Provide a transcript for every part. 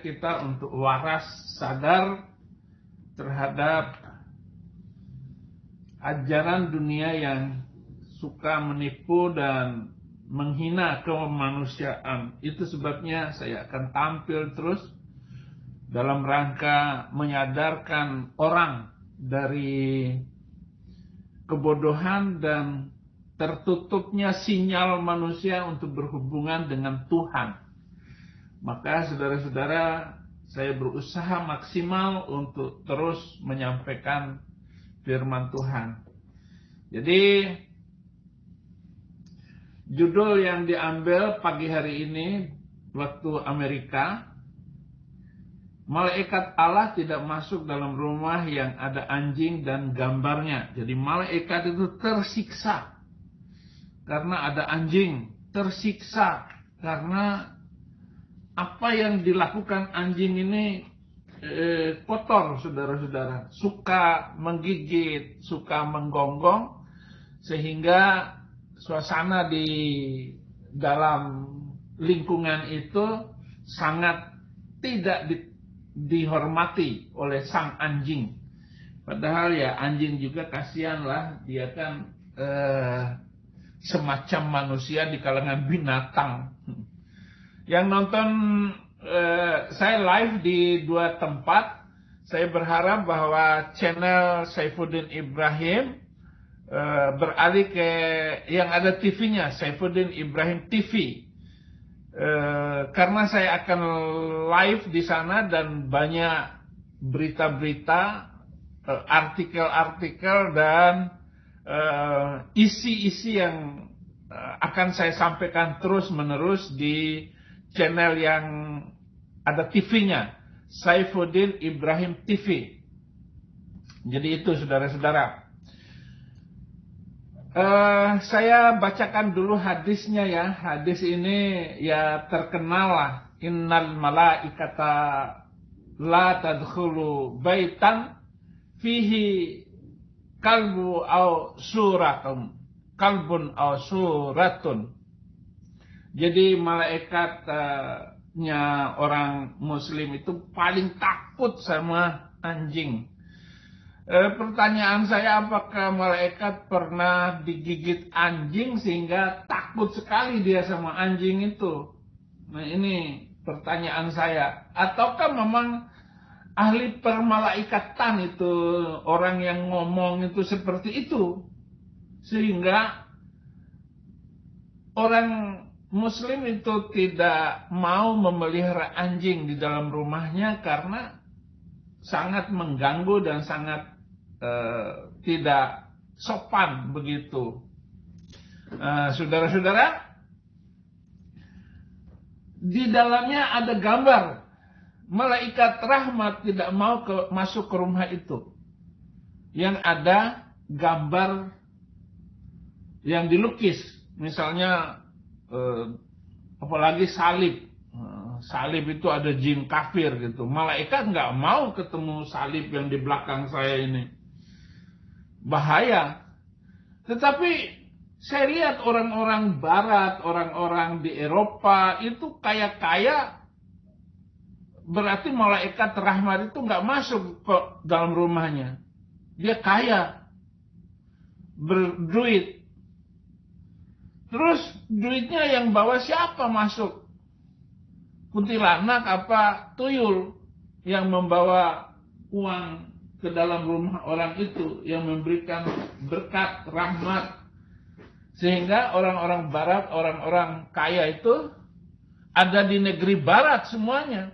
kita untuk waras sadar terhadap ajaran dunia yang suka menipu dan menghina kemanusiaan. Itu sebabnya saya akan tampil terus dalam rangka menyadarkan orang dari kebodohan dan tertutupnya sinyal manusia untuk berhubungan dengan Tuhan. Maka saudara-saudara, saya berusaha maksimal untuk terus menyampaikan firman Tuhan. Jadi judul yang diambil pagi hari ini waktu Amerika, malaikat Allah tidak masuk dalam rumah yang ada anjing dan gambarnya. Jadi malaikat itu tersiksa karena ada anjing, tersiksa karena apa yang dilakukan anjing ini kotor, saudara-saudara, suka menggigit, suka menggonggong, sehingga suasana di dalam lingkungan itu sangat tidak dihormati oleh sang anjing. Padahal ya anjing juga kasihan lah, dia kan semacam manusia di kalangan binatang. Yang nonton saya live di 2 tempat. Saya berharap bahwa channel Saifuddin Ibrahim beralih ke yang ada TV-nya, Saifuddin Ibrahim TV. Karena saya akan live di sana dan banyak berita-berita, artikel-artikel dan isi-isi yang akan saya sampaikan terus-menerus di channel yang ada TV-nya, Saifuddin Ibrahim TV. Jadi itu saudara-saudara. Saya bacakan dulu hadisnya ya. Hadis ini ya terkenal lah. Innal malaikata la tadkhulu baitan fihi kalbu au suratun. Kalbun au suratun. Jadi malaikatnya orang muslim itu paling takut sama anjing. Pertanyaan saya, apakah malaikat pernah digigit anjing sehingga takut sekali dia sama anjing itu? Nah ini pertanyaan saya. Ataukah memang ahli permalaikatan itu, orang yang ngomong itu seperti itu, sehingga orang Muslim itu tidak mau memelihara anjing di dalam rumahnya karena sangat mengganggu dan sangat tidak sopan begitu. Saudara-saudara, di dalamnya ada gambar. Malaikat rahmat tidak mau masuk ke rumah itu. Yang ada gambar yang dilukis. Misalnya apalagi salib. Salib itu ada jin kafir gitu. Malaikat nggak mau ketemu salib yang di belakang saya ini. Bahaya. Tetapi saya lihat orang-orang barat, orang-orang di Eropa itu kaya-kaya. Berarti malaikat rahmat itu nggak masuk ke dalam rumahnya. Dia kaya. Berduit. Terus duitnya yang bawa siapa masuk? Kuntilanak apa tuyul yang membawa uang ke dalam rumah orang itu, yang memberikan berkat rahmat, sehingga orang-orang barat, orang-orang kaya itu ada di negeri barat semuanya,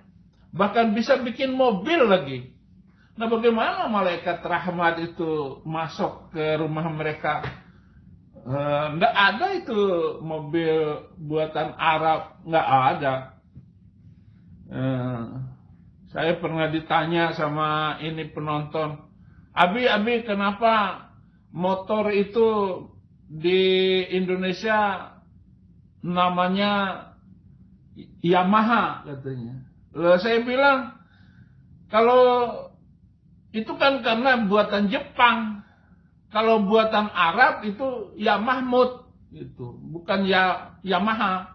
bahkan bisa bikin mobil lagi. Nah bagaimana malaikat rahmat itu masuk ke rumah mereka? Nggak ada itu mobil buatan Arab, nggak ada. Saya pernah ditanya sama ini penonton, Abi kenapa motor itu di Indonesia namanya Yamaha katanya. Lalu saya bilang, kalau itu kan karena buatan Jepang, kalau buatan Arab itu Yamahmud gitu, bukan Yamaha.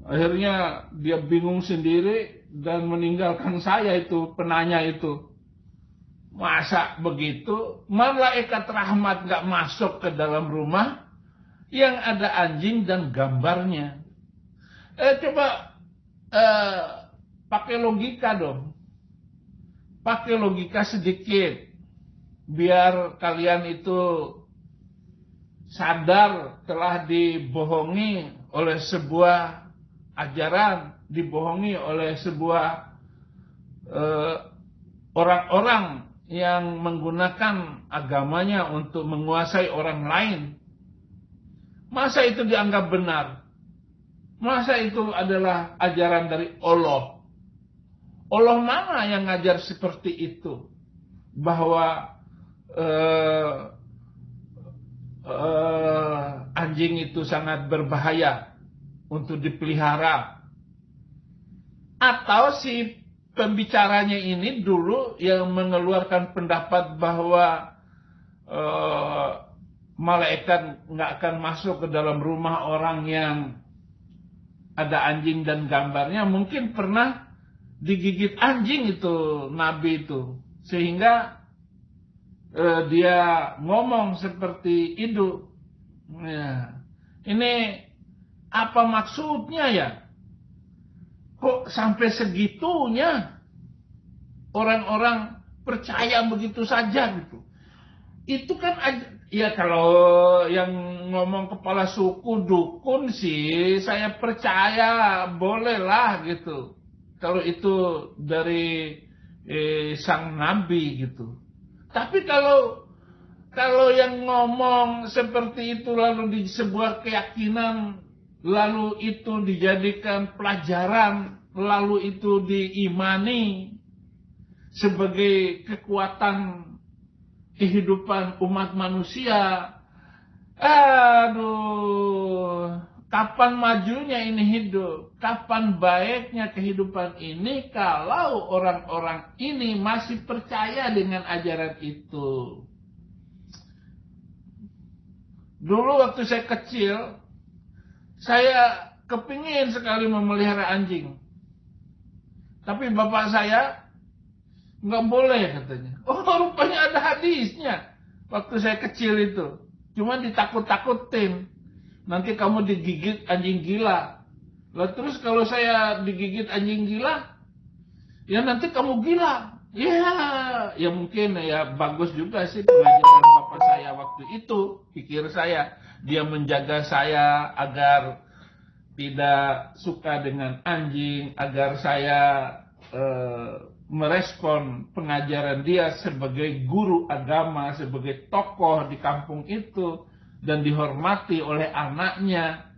Akhirnya dia bingung sendiri dan meninggalkan saya itu, penanya itu. Masa begitu? Malaikat rahmat gak masuk ke dalam rumah yang ada anjing dan gambarnya. Coba pakai logika dong. Pakai logika sedikit. Biar kalian itu sadar telah dibohongi oleh sebuah ajaran, dibohongi oleh sebuah orang-orang yang menggunakan agamanya untuk menguasai orang lain. Masa itu dianggap benar? Masa itu adalah ajaran dari Allah? Allah mana yang ngajar seperti itu? Bahwa anjing itu sangat berbahaya untuk dipelihara. Atau si pembicaranya ini dulu yang mengeluarkan pendapat bahwa malaikat nggak akan masuk ke dalam rumah orang yang ada anjing dan gambarnya, mungkin pernah digigit anjing itu Nabi itu, sehingga dia ngomong seperti itu. Ya. Ini apa maksudnya ya? Kok sampai segitunya orang-orang percaya begitu saja gitu? Itu kan ya kalau yang ngomong kepala suku dukun sih saya percaya, bolehlah gitu. Kalau itu dari sang nabi gitu. Tapi kalau yang ngomong seperti itu lalu di sebuah keyakinan, lalu itu dijadikan pelajaran, lalu itu diimani sebagai kekuatan kehidupan umat manusia, aduh, kapan majunya ini hidup? Kapan baiknya kehidupan ini kalau orang-orang ini masih percaya dengan ajaran itu? Dulu waktu saya kecil, saya kepingin sekali memelihara anjing. Tapi bapak saya nggak boleh katanya. Oh, rupanya ada hadisnya. Waktu saya kecil itu. Cuma ditakut-takutin. Nanti kamu digigit anjing gila. Lah terus kalau saya digigit anjing gila, ya nanti kamu gila. Ya mungkin ya bagus juga sih pengajaran bapak saya waktu itu. Pikir saya, dia menjaga saya agar tidak suka dengan anjing, agar saya merespon pengajaran dia sebagai guru agama, sebagai tokoh di kampung itu dan dihormati oleh anaknya.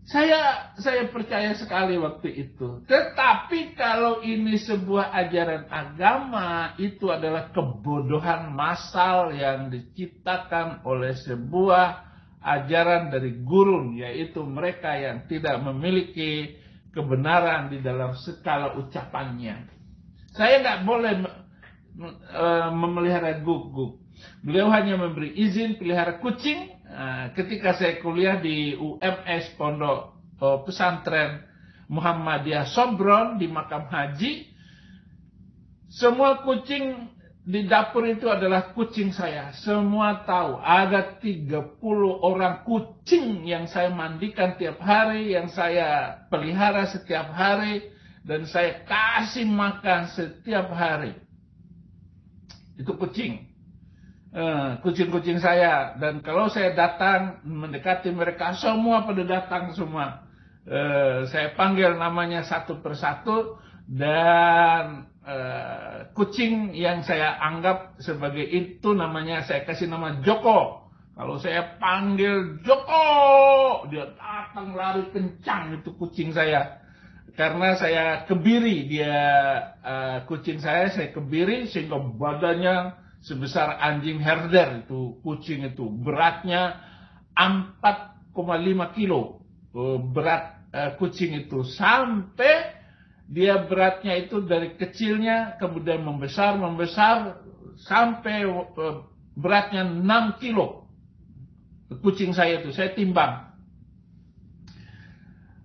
Saya percaya sekali waktu itu. Tetapi kalau ini sebuah ajaran agama, itu adalah kebodohan massal yang diciptakan oleh sebuah ajaran dari gurun, yaitu mereka yang tidak memiliki kebenaran di dalam skala ucapannya. Saya nggak boleh memelihara guguk. Beliau hanya memberi izin pelihara kucing. Ketika saya kuliah di UMS Pondok Pesantren Muhammadiyah Sobron di Makam Haji, semua kucing di dapur itu adalah kucing saya. Semua tahu ada 30 orang kucing yang saya mandikan tiap hari, yang saya pelihara setiap hari, dan saya kasih makan setiap hari. Itu kucing. Kucing-kucing saya. Dan kalau saya datang mendekati mereka, semua pada datang semua. Saya panggil namanya satu persatu. Dan kucing yang saya anggap sebagai itu namanya, saya kasih nama Joko. Kalau saya panggil Joko, dia datang lari kencang, itu kucing saya. Karena saya kebiri, dia kucing saya kebiri sehingga badannya sebesar anjing herder. Itu kucing itu beratnya 4,5 kilo berat kucing itu, sampai dia beratnya itu dari kecilnya kemudian membesar sampai beratnya 6 kilo kucing saya itu. Saya timbang.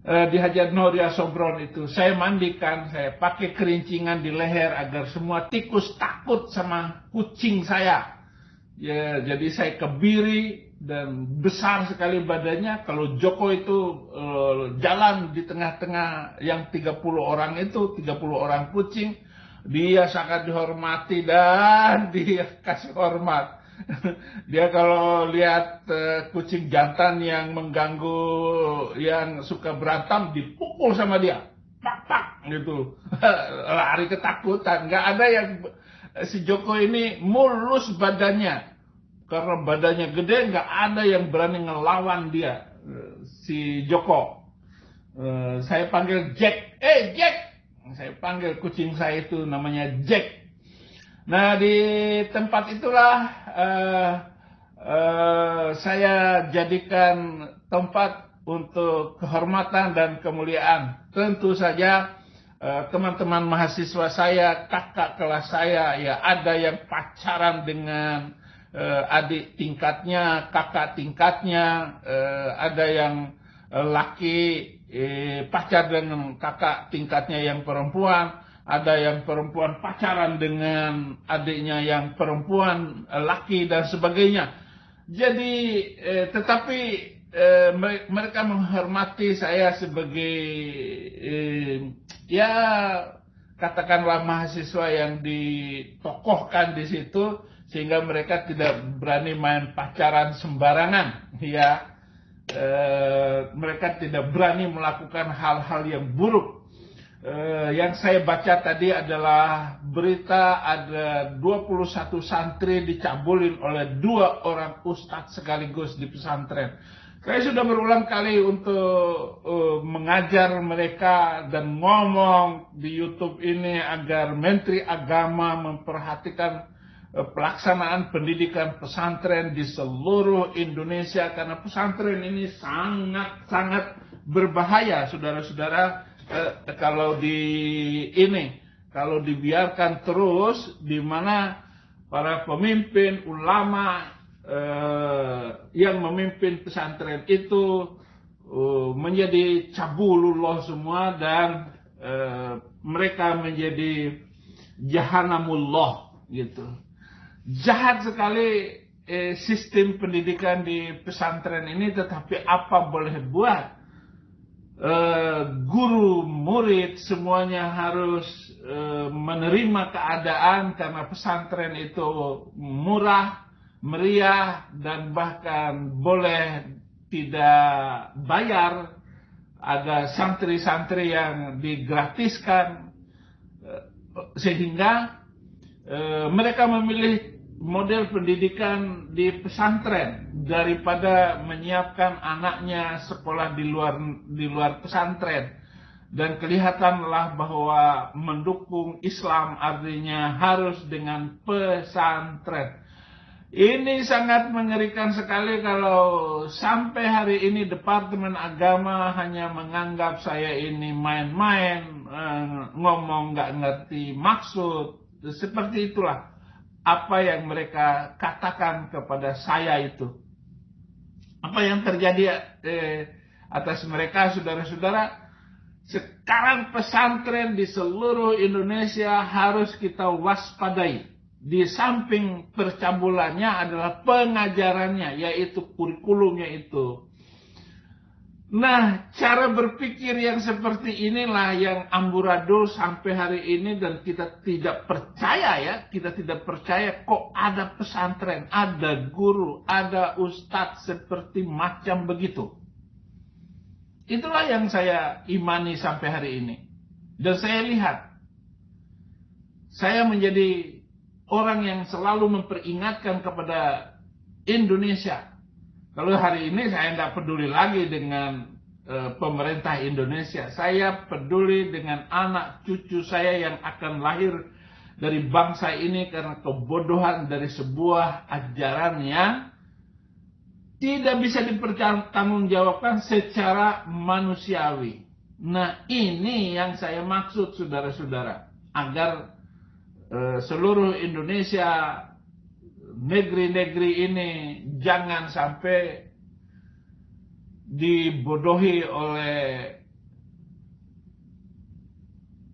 di Hajar Noria Sobron itu. Saya mandikan, saya pakai kerincingan di leher agar semua tikus takut sama kucing saya. Ya, jadi saya kebiri dan besar sekali badannya. Kalau Joko itu jalan di tengah-tengah yang 30 orang itu, 30 orang kucing, dia sangat dihormati dan dia kasih hormat. Dia kalau lihat kucing jantan yang mengganggu, yang suka berantem, dipukul sama dia, pak pak gitu. Lari ketakutan. Nggak ada yang, si Joko ini mulus badannya, karena badannya gede, nggak ada yang berani ngelawan dia, si Joko. Saya panggil Jack, Jack, saya panggil kucing saya itu namanya Jack. Nah, di tempat itulah saya jadikan tempat untuk kehormatan dan kemuliaan. Tentu saja teman-teman mahasiswa saya, kakak kelas saya, ya ada yang pacaran dengan adik tingkatnya, kakak tingkatnya, ada yang laki pacar dengan kakak tingkatnya yang perempuan, ada yang perempuan pacaran dengan adiknya yang perempuan, laki dan sebagainya. Jadi tetapi mereka menghormati saya sebagai ya katakanlah mahasiswa yang ditokohkan di situ, sehingga mereka tidak berani main pacaran sembarangan, ya. Mereka tidak berani melakukan hal-hal yang buruk. Yang saya baca tadi adalah berita ada 21 santri dicabulin oleh 2 orang ustadz sekaligus di pesantren. Saya sudah berulang kali untuk mengajar mereka dan ngomong di YouTube ini agar Menteri Agama memperhatikan pelaksanaan pendidikan pesantren di seluruh Indonesia, karena pesantren ini sangat-sangat berbahaya, saudara-saudara. Kalau dibiarkan terus, di mana para pemimpin ulama yang memimpin pesantren itu menjadi cabulullah semua, dan mereka menjadi jahanamullah gitu. Jahat sekali sistem pendidikan di pesantren ini, tetapi apa boleh buat? Guru, murid semuanya harus menerima keadaan, karena pesantren itu murah, meriah, dan bahkan boleh tidak bayar. Ada santri-santri yang digratiskan, sehingga mereka memilih model pendidikan di pesantren daripada menyiapkan anaknya sekolah di luar pesantren. Dan kelihatanlah bahwa mendukung Islam artinya harus dengan pesantren. Ini sangat mengerikan sekali kalau sampai hari ini Departemen Agama hanya menganggap saya ini main-main, ngomong nggak ngerti maksud. Seperti itulah apa yang mereka katakan kepada saya itu. Apa yang terjadi atas mereka, saudara-saudara? Sekarang pesantren di seluruh Indonesia harus kita waspadai. Di samping percabulannya adalah pengajarannya, yaitu kurikulumnya itu. Nah, cara berpikir yang seperti inilah yang amburadul sampai hari ini, dan kita tidak percaya, ya. Kita tidak percaya kok ada pesantren, ada guru, ada ustadz seperti macam begitu. Itulah yang saya imani sampai hari ini. Dan saya lihat, saya menjadi orang yang selalu memperingatkan kepada Indonesia. Kalau hari ini saya tidak peduli lagi dengan pemerintah Indonesia. Saya peduli dengan anak cucu saya yang akan lahir dari bangsa ini, karena kebodohan dari sebuah ajaran yang tidak bisa dipertanggungjawabkan secara manusiawi. Nah, ini yang saya maksud, saudara-saudara, agar seluruh Indonesia, negeri-negeri ini jangan sampai dibodohi oleh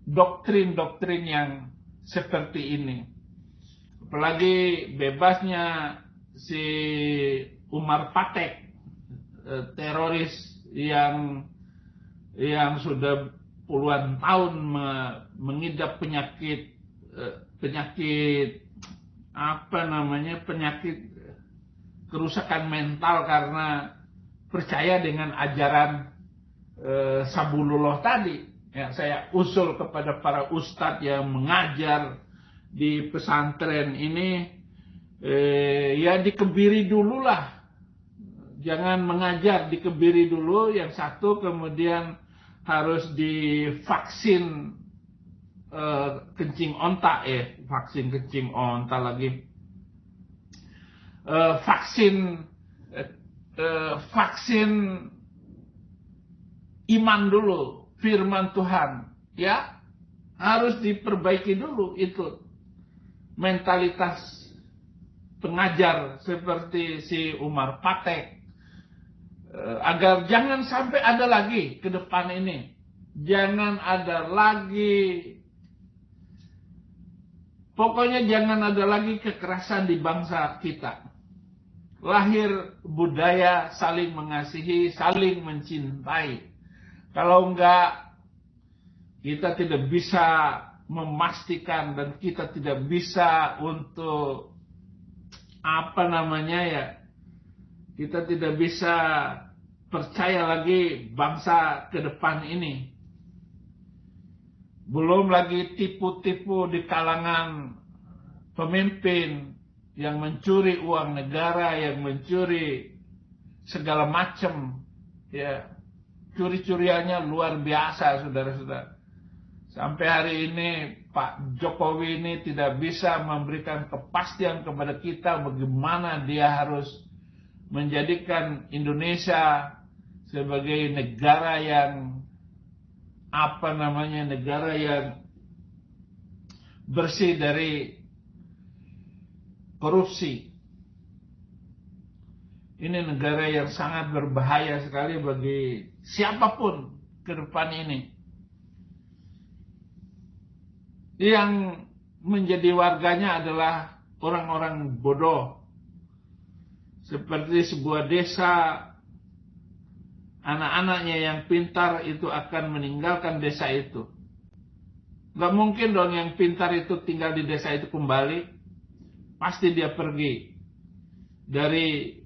doktrin-doktrin yang seperti ini. Apalagi bebasnya si Umar Patek, teroris yang sudah puluhan tahun mengidap penyakit kerusakan mental karena percaya dengan ajaran Sabulullah tadi. Ya, saya usul kepada para ustadz yang mengajar di pesantren ini, ya dikebiri dulu lah. Jangan mengajar, dikebiri dulu yang satu, kemudian harus divaksin kencing onta, vaksin kencing onta lagi. Vaksin iman dulu, firman Tuhan, ya harus diperbaiki dulu itu mentalitas pengajar seperti si Umar Patek, agar jangan sampai ada lagi ke depan ini, jangan ada lagi, pokoknya jangan ada lagi kekerasan di bangsa kita. Lahir budaya saling mengasihi, saling mencintai. Kalau enggak, kita tidak bisa memastikan dan kita tidak bisa untuk kita tidak bisa percaya lagi bangsa ke depan ini. Belum lagi tipu-tipu di kalangan pemimpin yang mencuri uang negara, yang mencuri segala macam, ya curi-curiannya luar biasa, saudara-saudara. Sampai hari ini Pak Jokowi ini tidak bisa memberikan kepastian kepada kita bagaimana dia harus menjadikan Indonesia sebagai negara yang negara yang bersih dari korupsi. Ini negara yang sangat berbahaya sekali bagi siapapun ke depan ini. Yang menjadi warganya adalah orang-orang bodoh. Seperti sebuah desa, anak-anaknya yang pintar itu akan meninggalkan desa itu. Gak mungkin dong yang pintar itu tinggal di desa itu kembali. Pasti dia pergi dari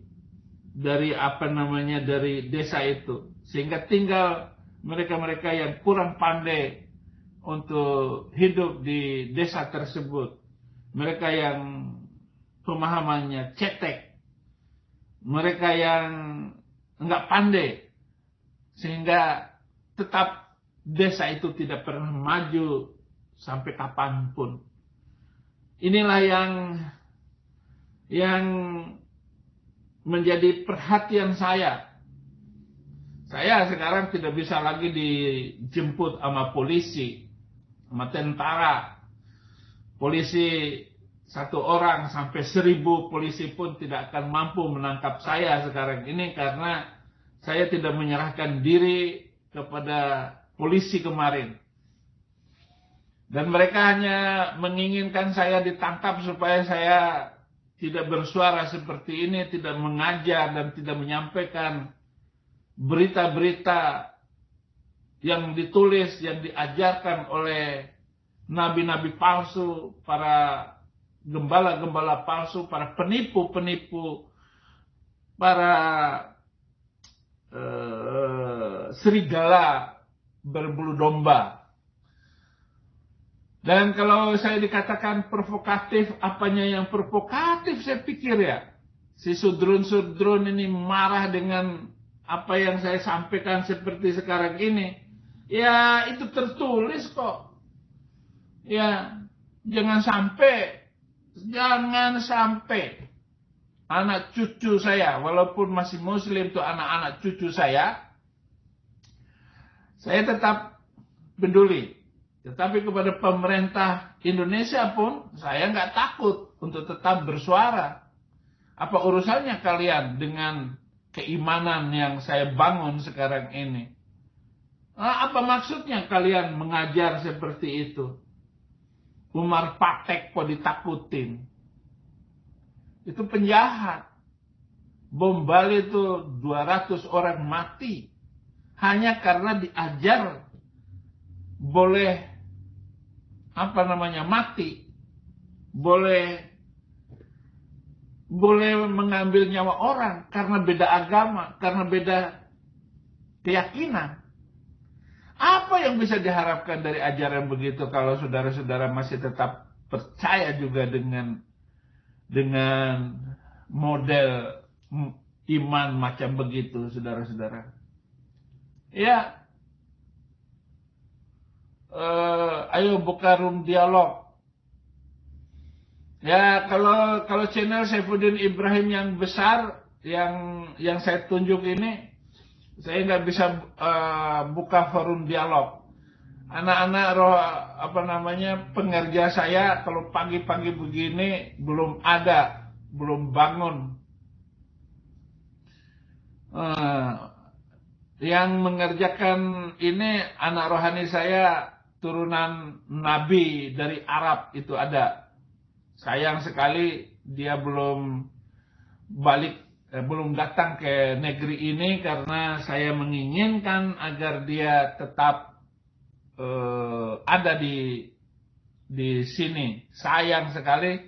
desa itu, sehingga tinggal mereka-mereka yang kurang pandai untuk hidup di desa tersebut, mereka yang pemahamannya cetek, mereka yang enggak pandai, sehingga tetap desa itu tidak pernah maju sampai kapanpun. Inilah yang menjadi perhatian saya. Saya sekarang tidak bisa lagi dijemput sama polisi, sama tentara. Polisi 1 orang sampai 1000 polisi pun tidak akan mampu menangkap saya sekarang ini, karena saya tidak menyerahkan diri kepada polisi kemarin. Dan mereka hanya menginginkan saya ditangkap supaya saya tidak bersuara seperti ini, tidak mengajar dan tidak menyampaikan berita-berita yang ditulis, yang diajarkan oleh nabi-nabi palsu, para gembala-gembala palsu, para penipu-penipu, para serigala berbulu domba. Dan kalau saya dikatakan provokatif, apanya yang provokatif saya pikir ya. Si sudrun-sudrun ini marah dengan apa yang saya sampaikan seperti sekarang ini. Ya itu tertulis kok. Ya jangan sampai anak cucu saya, walaupun masih muslim itu anak-anak cucu saya tetap peduli. Tetapi kepada pemerintah Indonesia pun saya nggak takut untuk tetap bersuara. Apa urusannya kalian dengan keimanan yang saya bangun sekarang ini? Apa maksudnya kalian mengajar seperti itu? Umar Patek kok ditakutin? Itu penjahat. Bom Bali itu 200 orang mati. Hanya karena diajar boleh mati. Boleh mengambil nyawa orang karena beda agama, karena beda keyakinan. Apa yang bisa diharapkan dari ajaran begitu kalau saudara-saudara masih tetap percaya juga dengan model iman macam begitu, saudara-saudara? Ya, ayo buka room dialog. Ya, kalau channel Saifuddin Ibrahim yang besar, yang saya tunjuk ini, saya nggak bisa buka forum dialog. Anak-anak pengerja saya kalau pagi-pagi begini belum bangun. Yang mengerjakan ini anak rohani saya, turunan Nabi dari Arab itu ada. Sayang sekali dia belum datang ke negeri ini karena saya menginginkan agar dia tetap ada di sini. Sayang sekali,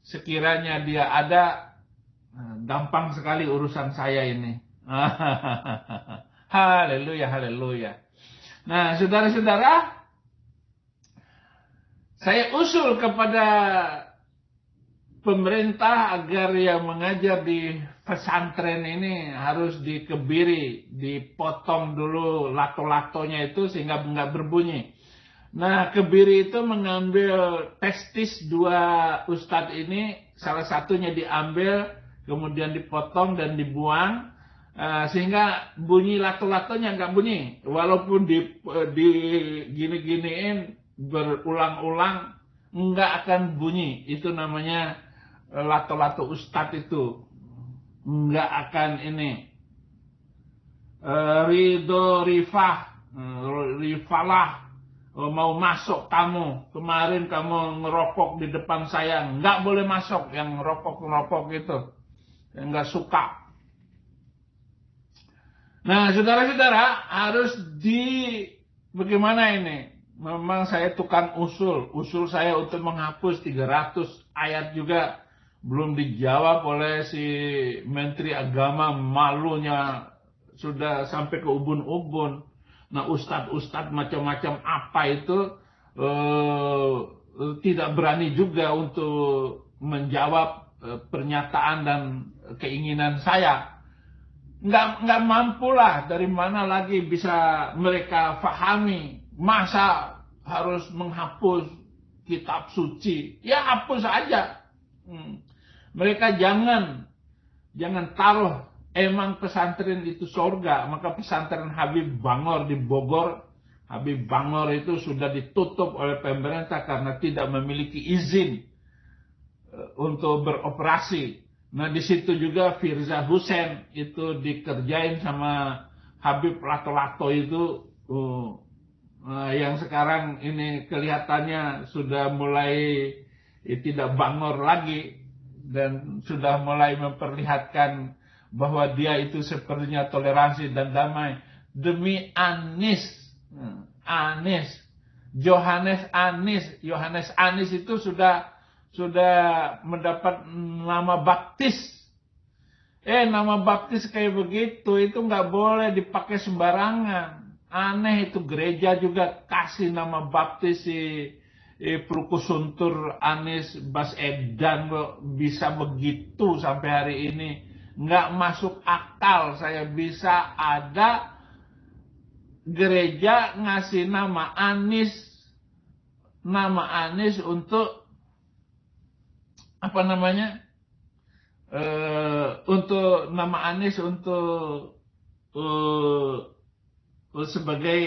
sekiranya dia ada, gampang sekali urusan saya ini. Haleluya, haleluya. Nah, saudara-saudara, saya usul kepada pemerintah agar yang mengajar di pesantren ini harus dikebiri, dipotong dulu lato-latonya itu sehingga nggak berbunyi. Nah, kebiri itu mengambil testis dua ustadz ini, salah satunya diambil, kemudian dipotong dan dibuang, sehingga bunyi lato-latonya nggak bunyi, walaupun di gini-giniin berulang-ulang nggak akan bunyi. Itu namanya lato-lato ustadz itu nggak akan ini. Rifalah mau masuk kamu, kemarin kamu ngerokok di depan saya, nggak boleh masuk yang ngerokok itu, yang nggak suka. Nah, saudara-saudara, harus bagaimana ini? Memang saya tukang usul saya untuk menghapus 300 ayat juga belum dijawab oleh si Menteri Agama, malunya sudah sampai ke ubun-ubun. Nah, ustadz macam-macam apa itu tidak berani juga untuk menjawab pernyataan dan keinginan saya. Nggak mampu lah, dari mana lagi bisa mereka fahami. Masa harus menghapus kitab suci? Ya hapus aja. Mereka jangan taruh emang pesantren itu surga. Maka pesantren Habib Bangor di Bogor, Habib Bangor itu sudah ditutup oleh pemerintah karena tidak memiliki izin untuk beroperasi. Nah, di situ juga Firza Hussein itu dikerjain sama Habib Lato-Lato itu, yang sekarang ini kelihatannya sudah mulai tidak bangor lagi dan sudah mulai memperlihatkan bahwa dia itu sepertinya toleransi dan damai demi Yohanes Anis itu sudah mendapat nama baptis. Nama baptis kayak begitu itu nggak boleh dipakai sembarangan. Aneh itu, gereja juga kasih nama baptis si Prukusuntur Anis Baswedan bisa begitu sampai hari ini. Nggak masuk akal saya bisa ada gereja ngasih nama Anis untuk untuk nama Anis untuk sebagai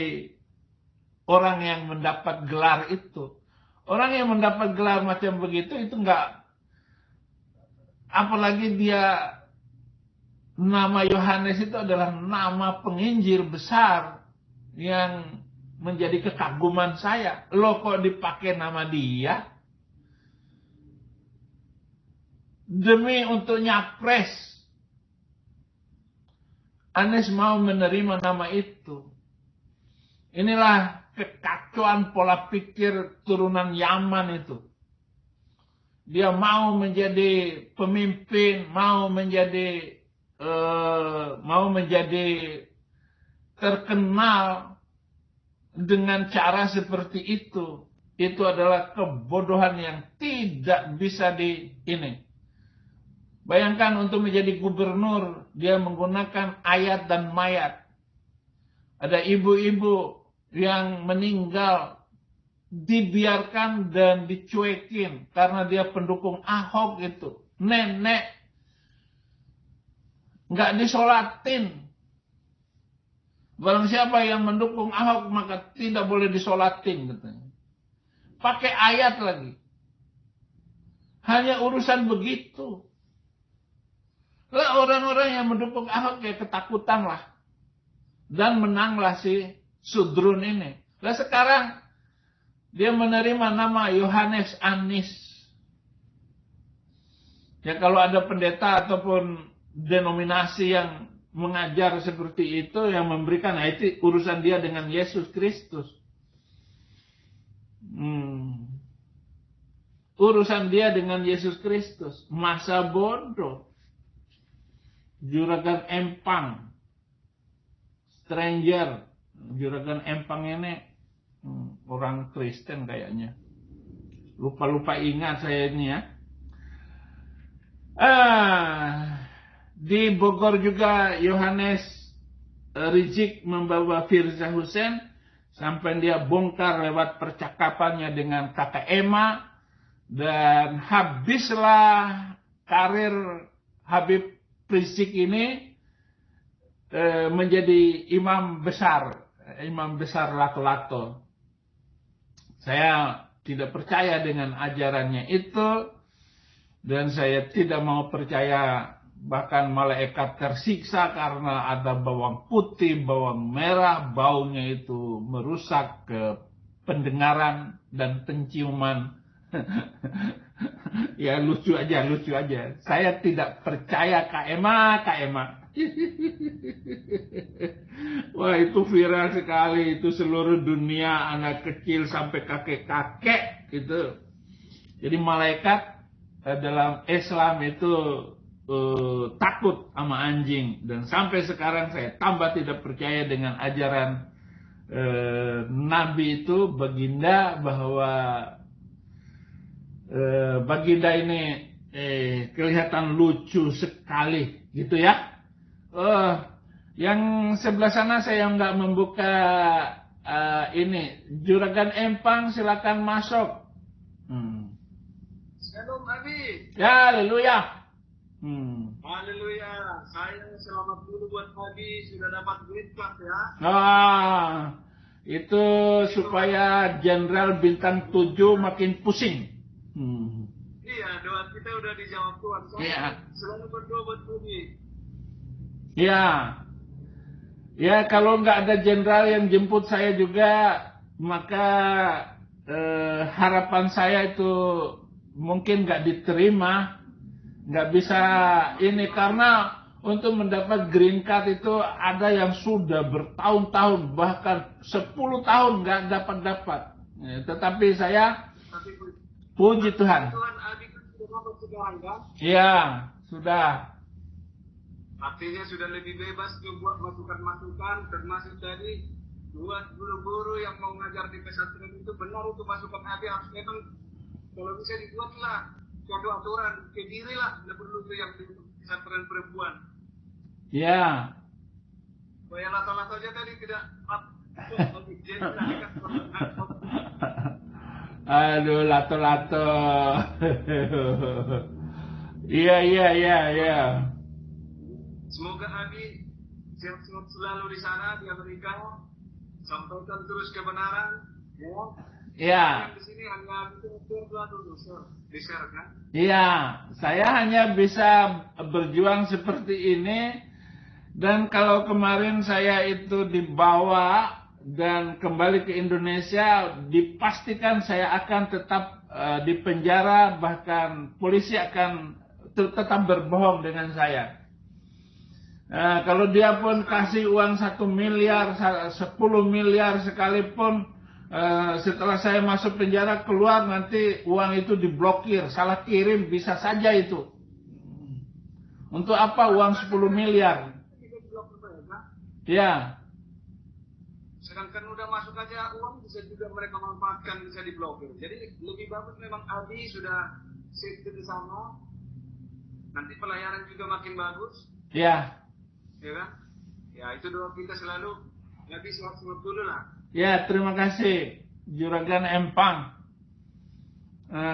orang yang mendapat gelar itu. Orang yang mendapat gelar macam begitu itu enggak, apalagi dia nama Yohanes itu adalah nama penginjil besar yang menjadi kekaguman saya. Loh, kok dipakai nama dia? Demi untuk nyapres, Anies mau menerima nama itu. Inilah kekacauan pola pikir turunan Yaman itu. Dia mau menjadi pemimpin, mau menjadi terkenal dengan cara seperti itu. Itu adalah kebodohan yang tidak bisa Bayangkan untuk menjadi gubernur, dia menggunakan ayat dan mayat. Ada ibu-ibu yang meninggal, dibiarkan dan dicuekin karena dia pendukung Ahok itu. Nenek, nggak disolatin. Barang siapa yang mendukung Ahok maka tidak boleh disolatin katanya. Pakai ayat lagi. Hanya urusan begitu. Lah orang-orang yang mendukung Ahok ya ketakutan lah. Dan menanglah si Sudrun ini. Lah sekarang dia menerima nama Yohanes Anies. Ya kalau ada pendeta ataupun denominasi yang mengajar seperti itu, yang memberikan, itu urusan dia dengan Yesus Kristus. Urusan dia dengan Yesus Kristus. Masa bodoh. Juragan Empang. Stranger. Juragan Empang ini orang Kristen kayaknya. Lupa-lupa ingat saya ini ya. Di Bogor juga Yohanes Rizik membawa Firza Hussein. Sampai dia bongkar lewat percakapannya dengan kakak Emma. Dan habislah karir Habib Rizik ini menjadi imam besar Lato-Lato. Saya tidak percaya dengan ajarannya itu, dan saya tidak mau percaya bahkan malaikat tersiksa karena ada bawang putih, bawang merah, baunya itu merusak ke pendengaran dan penciuman. Ya lucu aja. Saya tidak percaya Kak Emma. Wah, itu viral sekali, itu seluruh dunia, anak kecil sampai kakek-kakek gitu. Jadi malaikat dalam Islam itu takut sama anjing, dan sampai sekarang saya tambah tidak percaya dengan ajaran Nabi itu baginda, bahwa baginda ini kelihatan lucu sekali gitu ya. Yang sebelah sana saya nggak membuka ini. Juragan Empang silakan masuk. Shalom Abi. Ya, haleluya. Haleluya. Saya selamat dulu buat Abi, sudah dapat duit Pak ya. Itu supaya Jenderal Bintang 7 makin pusing. Iya, doa kita udah dijawab Tuhan. Saya selalu berdoa buat Abi. Ya, kalau nggak ada jenderal yang jemput saya juga, maka harapan saya itu mungkin nggak diterima, nggak bisa ini, karena untuk mendapat green card itu ada yang sudah bertahun-tahun, bahkan 10 tahun nggak dapat. Ya, tetapi saya puji Tuhan. Tuhan Abi kan sudah dapat sekarang kan? Iya, sudah. Artinya sudah lebih bebas buat masukan-masukan, termasuk tadi buat guru-guru yang mau ngajar di pesantren itu benar itu masukan Abi harus memang kalau bisa dibuatlah suatu aturan ke diri lah, tidak perlu itu yang di pesantren perempuan. Ya. Supaya lato-lato aja tadi tidak aduh, lato-lato. Iya. Semoga Abi sehat-sehat selalu di sana di Amerika, sampaikan terus kebenaran, ya. Iya. Di sini hanya share kan? Iya, saya hanya bisa berjuang seperti ini, dan kalau kemarin saya itu dibawa dan kembali ke Indonesia, dipastikan saya akan tetap di penjara, bahkan polisi akan tetap berbohong dengan saya. Nah, kalau dia pun kasih uang 1 miliar, 10 miliar sekalipun, setelah saya masuk penjara keluar, nanti uang itu diblokir, salah kirim, bisa saja itu. Untuk apa uang 10 miliar? Ya. Sedangkan udah masuk aja uang bisa juga mereka manfaatkan, bisa diblokir. Jadi lebih bagus memang Abi sudah safety di sana. Nanti pelayanan juga makin bagus. Ya. Ya kan? Ya itu doa kita selalu. Nabi sehat-sehat dulu lah. Ya, terima kasih Juragan Empang.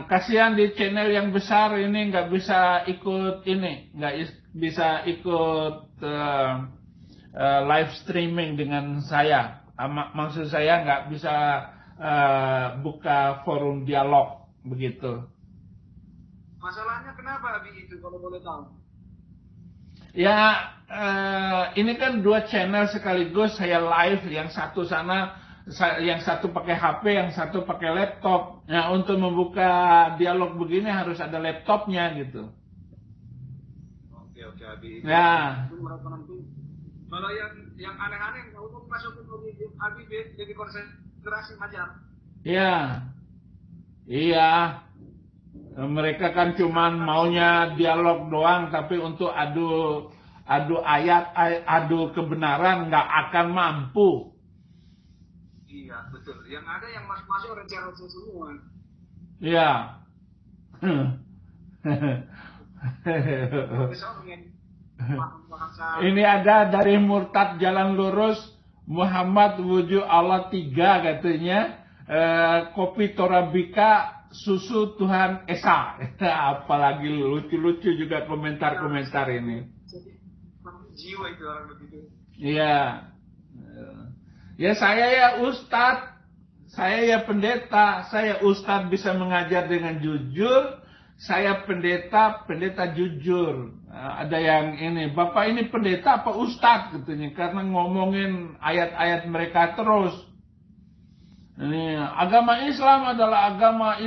Kasihan di channel yang besar ini nggak bisa ikut ini, nggak bisa ikut live streaming dengan saya. Maksud saya nggak bisa buka forum dialog begitu. Masalahnya kenapa Abi itu kalau boleh tahu? Ya, ini kan 2 channel sekaligus saya live, yang satu sana, yang satu pakai HP, yang satu pakai laptop. Nah, untuk membuka dialog begini harus ada laptopnya gitu. Oke Abi. Ya. Kalau yang aneh-aneh nggak usah masukin Abi jadi konsentrasi aja. Iya. Iya. Mereka kan cuman maunya dialog doang, tapi untuk adu ayat, adu kebenaran nggak akan mampu. Iya betul. Yang ada yang masuk receh-receh semua. Iya. Ini ada dari Murtad Jalan Lurus, Muhammad wujud Allah 3 katanya. Kopi Torabika, susu Tuhan Esa. Apalagi lucu-lucu juga komentar-komentar ini. Jadi jiwa itu orang begitu. Iya. Ya saya ya Ustadz, saya ya pendeta, saya Ustadz bisa mengajar dengan jujur, saya pendeta jujur. Ada yang ini, Bapak ini pendeta apa Ustadz katanya, karena ngomongin ayat-ayat mereka terus. Ini agama Islam adalah agama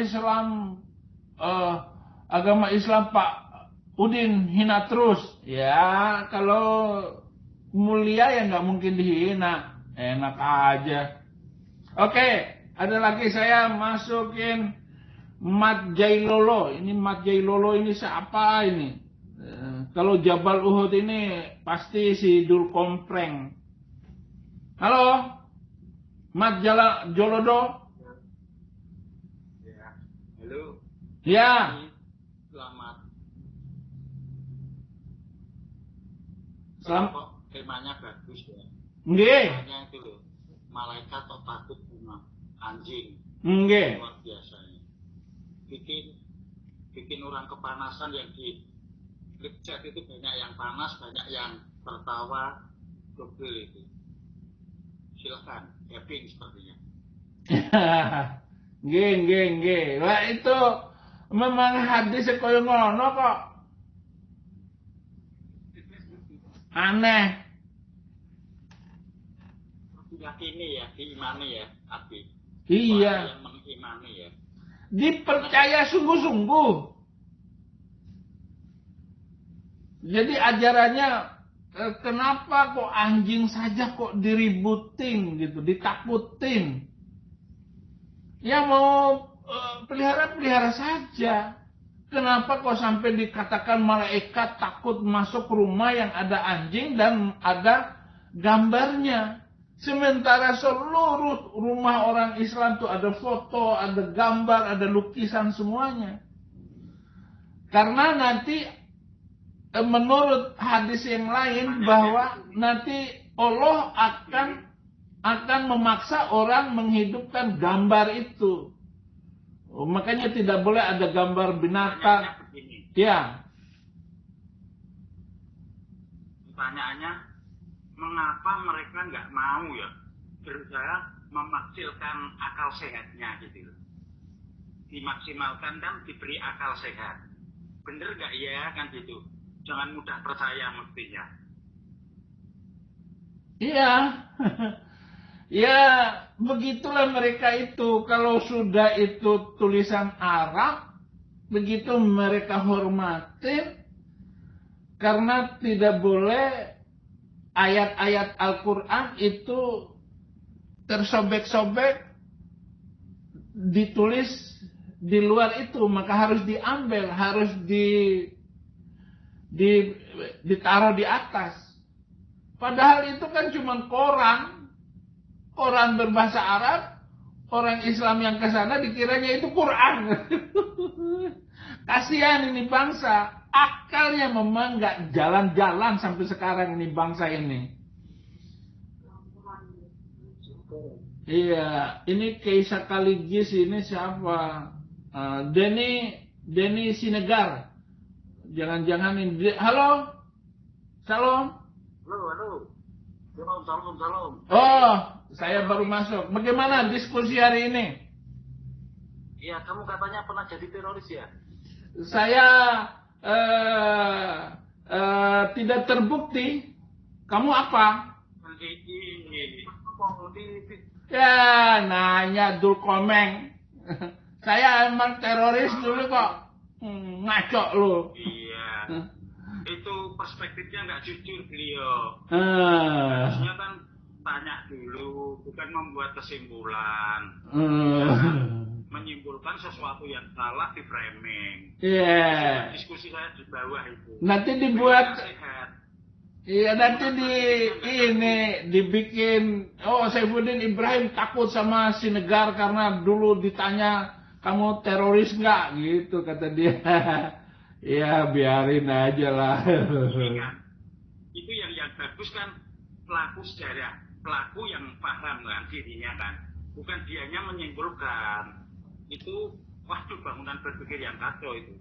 Islam Pak Udin hina terus. Ya kalau mulia ya nggak mungkin dihina, enak aja. Oke, ada lagi saya masukin Mat Jailolo. Ini Mat Jailolo ini siapa ini? Kalau Jabal Uhud ini pasti si Dul Kompreng. Halo, Mat Jolodo. Ya, halo. Ya. Selamat. Temanya bagus ya. Nggih. Temanya itu loh. Malaikat kok takut sama anjing. Nggih. Luar biasanya. Bikin orang kepanasan yang di chat itu banyak yang panas, banyak yang tertawa, double itu. Silakan, Kevin sepertinya. Nggih. Wah itu memang hadis koyo ngono kok. Aneh. Yakini ya, diimani ya, Abi. Iya. Yang mengimani ya. Dipercaya sungguh-sungguh. Jadi ajarannya kenapa kok anjing saja kok diributin gitu, ditakutin. Ya mau pelihara saja. Kenapa kok sampai dikatakan malaikat takut masuk rumah yang ada anjing dan ada gambarnya? Sementara seluruh rumah orang Islam itu ada foto, ada gambar, ada lukisan semuanya. Karena nanti menurut hadis yang lain bahwa nanti Allah akan memaksa orang menghidupkan gambar itu. Makanya tidak boleh ada gambar binatang. Ya. Pertanyaannya, mengapa mereka nggak mau ya berusaha memaksimalkan akal sehatnya gitu? Dimaksimalkan dan diberi akal sehat. Bener nggak ya kan gitu? Jangan mudah percaya mestinya. Iya. Ya, begitulah mereka itu. Kalau sudah itu tulisan Arab, begitu mereka hormatin, karena tidak boleh ayat-ayat Al-Quran itu tersobek-sobek, ditulis di luar itu, maka harus diambil, harus di, ditaruh di atas. Padahal itu kan cuma koran berbahasa Arab, orang Islam yang ke sana dikiranya itu Quran. Kasihan ini bangsa, akalnya memang nggak jalan-jalan sampai sekarang ini bangsa ini. Iya, ini Keisa Kaligis ini siapa? Denny Sinegar. Jangan-jangan ini. Halo, salam. Halo. Salam. Oh, saya baru masuk. Bagaimana diskusi hari ini? Iya, kamu katanya pernah jadi teroris ya? Saya tidak terbukti. Kamu apa? Ya, nanya Dul Komeng. Saya emang teroris dulu kok. Ngaco lu. Iya. Itu perspektifnya nggak jujur beliau. Harusnya kan tanya dulu, bukan membuat kesimpulan. Menyimpulkan sesuatu yang salah di framing. Iya. Diskusi saya di bawah itu. Nanti dibuat. Iya, nanti dibikin. Oh, Saifuddin Ibrahim takut sama Sinegar karena dulu ditanya kamu teroris nggak, gitu kata dia. Ya biarin aja lah. Itu yang bagus kan pelaku sejarah, pelaku yang paham kan dirinya kan, bukan dianya menyimpulkan. Itu waduh bangunan berpikir yang kacau itu.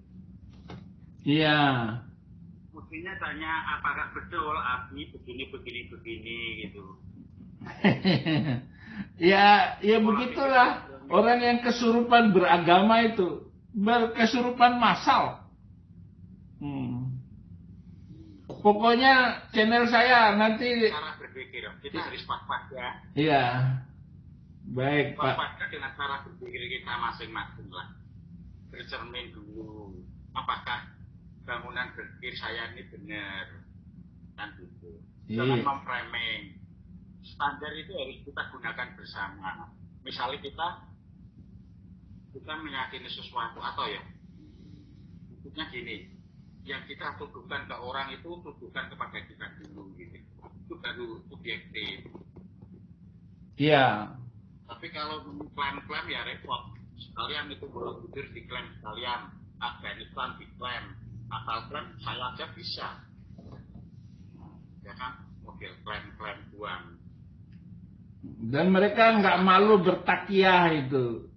Iya. Mestinya tanya apakah betul Abi begini gitu. Ya begitulah orang yang kesurupan beragama itu, berkesurupan massal. Pokoknya channel saya nanti cara berpikir kita harus pas-pas ya. Iya. Baik, Pak. Pas-pas dengan cara berpikir kita masing-masing lah. Bercermin dulu. Apakah bangunan berpikir saya ini benar? Kan gitu. Jangan memframing. Standar itu harus kita gunakan bersama. Misalnya kita meyakini sesuatu atau ya, maksudnya gini, yang kita tuduhkan ke orang itu tuduhkan kepada kita dulu gitu. Itu baru objektif. Iya. Tapi kalau klaim-klaim ya repot. Sekalian itu Borobudur diklaim sekalian, Afghanistan diklaim, asal klaim saya aja bisa. Ya kan, mobil klaim-klaim buang. Dan mereka nggak malu bertakiah itu.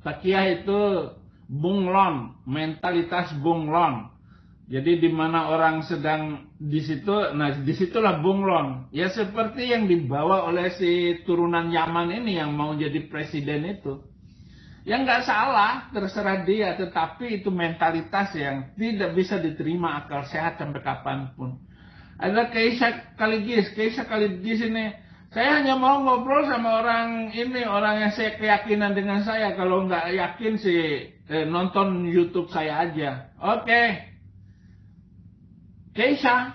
Takiah itu bunglon, mentalitas bunglon. Jadi di mana orang sedang di situ, nah disitulah bunglon. Ya seperti yang dibawa oleh si turunan Yaman ini yang mau jadi presiden itu. Ya nggak salah, terserah dia, tetapi itu mentalitas yang tidak bisa diterima akal sehat sampai kapanpun. Ada Keisa Kaligis ini. Saya hanya mau ngobrol sama orang ini, orang yang saya keyakinan dengan saya. Kalau nggak yakin sih nonton YouTube saya aja. Oke. Keisa.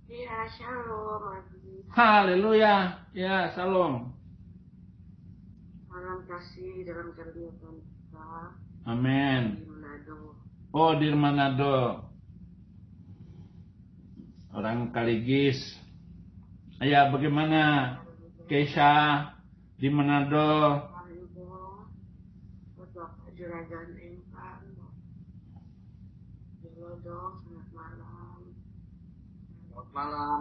Iya, shalom. Haleluya. Ya, salam. Salam kasih dalam karunia Tuhan kita. Amin. Di Manado. Oh, di Manado. Orang Kaligis. Ya, bagaimana Keisa di Manado? Juragan Engkang. Selamat malam. Selamat malam.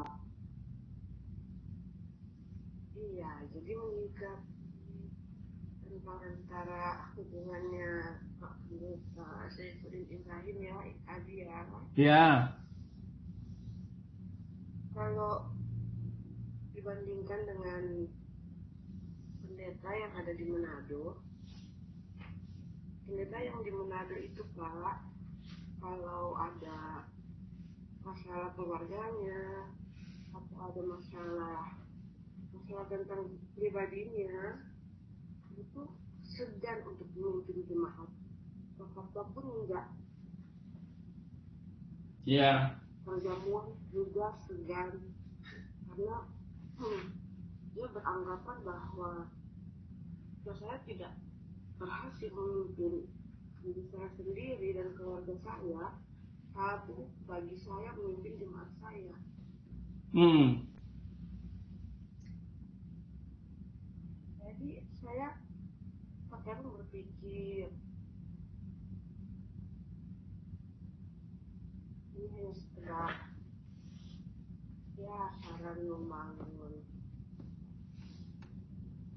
Iya, jadi menyikapi tentang antara hubungannya Pak Saifuddin Ibrahim ya, Abi ya. Ya. Kalau dibandingkan dengan pendeta yang ada di Manado, pendeta yang di Manado itu Pak, kalau ada masalah keluarganya atau ada masalah masalah tentang pribadinya itu segan untuk memimpin jemaat. Khotbah pun enggak. Ya. Perjamuan juga segan karena dia beranggapan bahwa saya tidak berhasil memimpin diri saya sendiri dan keluarga saya, tapi bagi saya memimpin jemaat saya. Jadi saya kadang berpikir ini hanya sekedar ya saran membangun.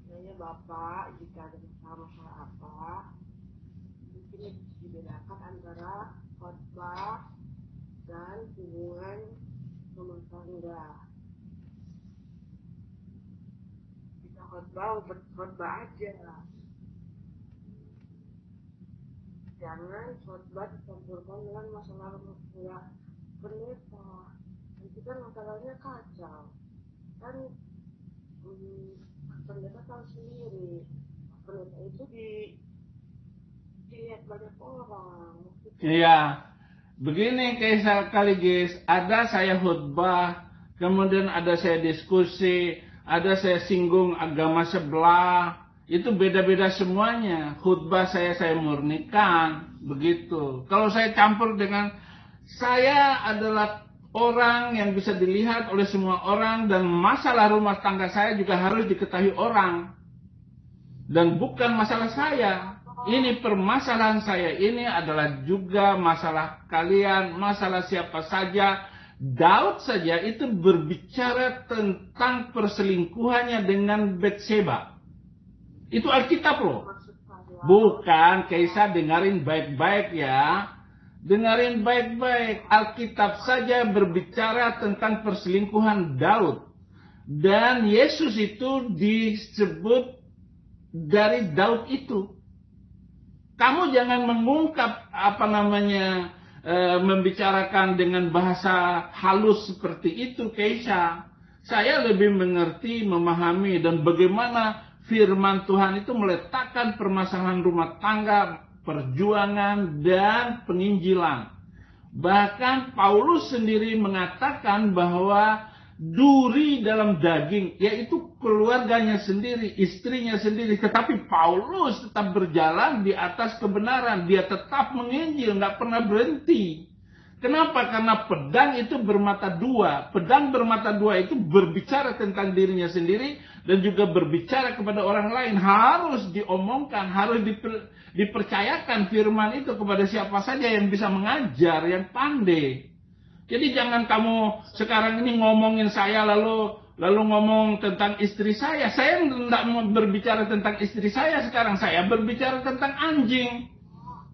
Sebenarnya Bapak jika ada masalah apa mungkin dibedakan antara khotbah dan hubungan rumah tangga. Kita khotbah aja, jangan khotbah dicampurkan dengan masalah rumah tangga pendeta. Nanti kan masalahnya kacau kan. Pendeta tahu sendiri, pendeta itu dilihat banyak orang. Iya, begini Kaisar Kaligis, ada saya khutbah, kemudian ada saya diskusi, ada saya singgung agama sebelah, itu beda-beda semuanya. Khutbah saya murnikan, begitu. Kalau saya campur dengan, saya adalah orang yang bisa dilihat oleh semua orang, dan masalah rumah tangga saya juga harus diketahui orang. Dan bukan masalah saya, ini permasalahan saya, ini adalah juga masalah kalian, masalah siapa saja. Daud saja itu berbicara tentang perselingkuhannya dengan Batseba. Itu Alkitab loh. Bukan, Kaisar dengarin baik-baik ya. Dengarin baik-baik, Alkitab saja berbicara tentang perselingkuhan Daud. Dan Yesus itu disebut dari Daud itu. Kamu jangan mengungkap membicarakan dengan bahasa halus seperti itu, Keisha. Saya lebih mengerti, memahami, dan bagaimana firman Tuhan itu meletakkan permasalahan rumah tangga, perjuangan, dan penginjilan. Bahkan Paulus sendiri mengatakan bahwa duri dalam daging, yaitu keluarganya sendiri, istrinya sendiri. Tetapi Paulus tetap berjalan di atas kebenaran. Dia tetap menginjil, nggak pernah berhenti. Kenapa? Karena pedang itu bermata dua. Pedang bermata dua itu berbicara tentang dirinya sendiri dan juga berbicara kepada orang lain. Harus diomongkan, harus dipercayakan firman itu kepada siapa saja yang bisa mengajar, yang pandai. Jadi jangan kamu sekarang ini ngomongin saya lalu ngomong tentang istri saya. Saya tidak mau berbicara tentang istri saya sekarang. Saya berbicara tentang anjing.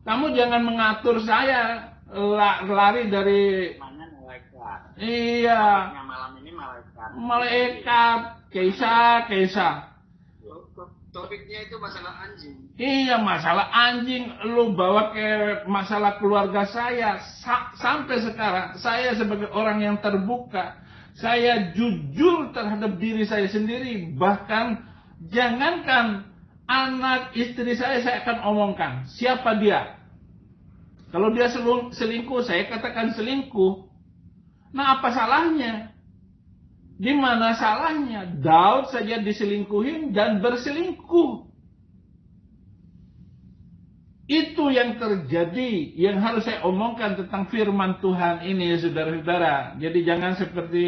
Kamu jangan mengatur saya lari dari malaikat. Iya. Malam ini malaikat. Malaikat, Keisha. Topiknya itu masalah anjing. Iya, masalah anjing. Lu bawa ke masalah keluarga saya. Sampai sekarang saya sebagai orang yang terbuka, saya jujur terhadap diri saya sendiri. Bahkan jangankan anak istri saya akan omongkan siapa dia. Kalau dia selingkuh, saya katakan selingkuh. Nah, apa salahnya? Di mana salahnya? Daud saja diselingkuhin dan berselingkuh. Itu yang terjadi, yang harus saya omongkan tentang firman Tuhan ini, saudara-saudara. Jadi jangan seperti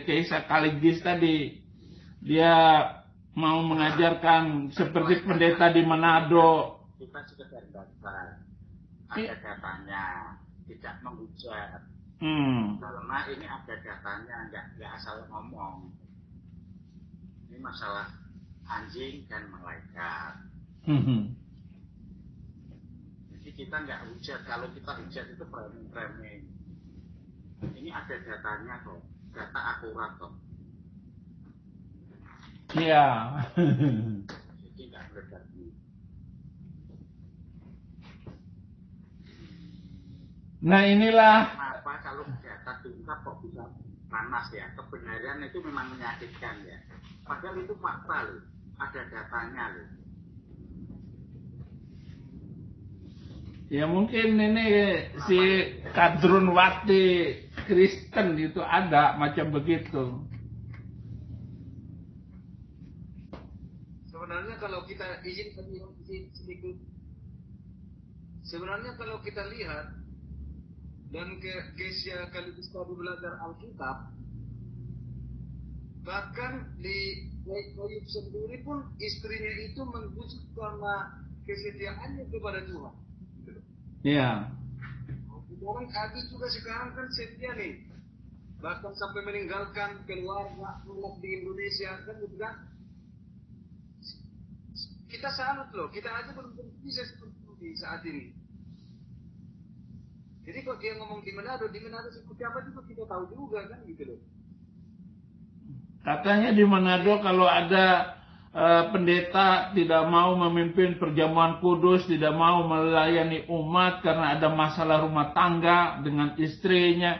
Kaisar Kaligis tadi. Dia mau mengajarkan seperti pendeta di Manado. Kita sudah terdaftar. Ada datanya, tidak menghujat. Karena ini ada datanya, nggak asal ngomong. Ini masalah anjing dan malaikat. Jadi kita nggak hujat. Kalau kita hujat itu framing. Ini ada datanya kok, data akurat kok. Iya. Jadi nggak berarti. Nah inilah. Kenapa kalau data diungkap kok bisa panas ya? Kebenaran itu memang menyakitkan ya. Padahal itu fakta loh, ada datanya loh. Ya mungkin ini si Kadrunwati Kristen itu ada macam begitu. Sebenarnya kalau kita izin sedikit, sebenarnya kalau kita lihat dan Gesia sekaligus tadi belajar Alkitab, bahkan di Ayub sendiri pun istrinya itu membujuk karena kesetiaannya kepada Tuhan. Iya. Orang Abi juga sekarang kan setia nih, bahkan sampai meninggalkan keluarga anak di Indonesia kan gitu kan. Kita salut loh, kita aja belum tentu bisa seperti ini saat ini. Jadi kalau dia ngomong di Manado seperti apa juga kita tahu juga kan gitu loh. Katanya di Manado kalau ada pendeta tidak mau memimpin perjamuan kudus, tidak mau melayani umat karena ada masalah rumah tangga dengan istrinya.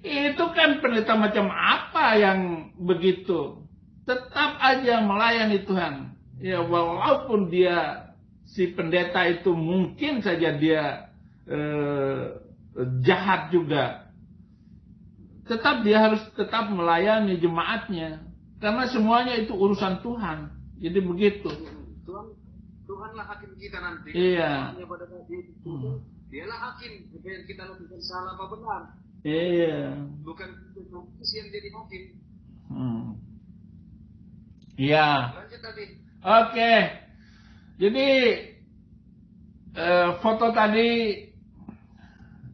Itu kan pendeta macam apa yang begitu? Tetap aja melayani Tuhan. Ya walaupun dia si pendeta itu mungkin saja dia jahat juga. Tetap dia harus tetap melayani jemaatnya. Karena semuanya itu urusan Tuhan. Jadi begitu. Tuhanlah hakim kita nanti. Iya. Dialah hakim. Apa yang kita lakukan salah apa benar. Iya. Bukan yang jadi hakim. Iya. Lanjut tadi. Oke. Jadi foto tadi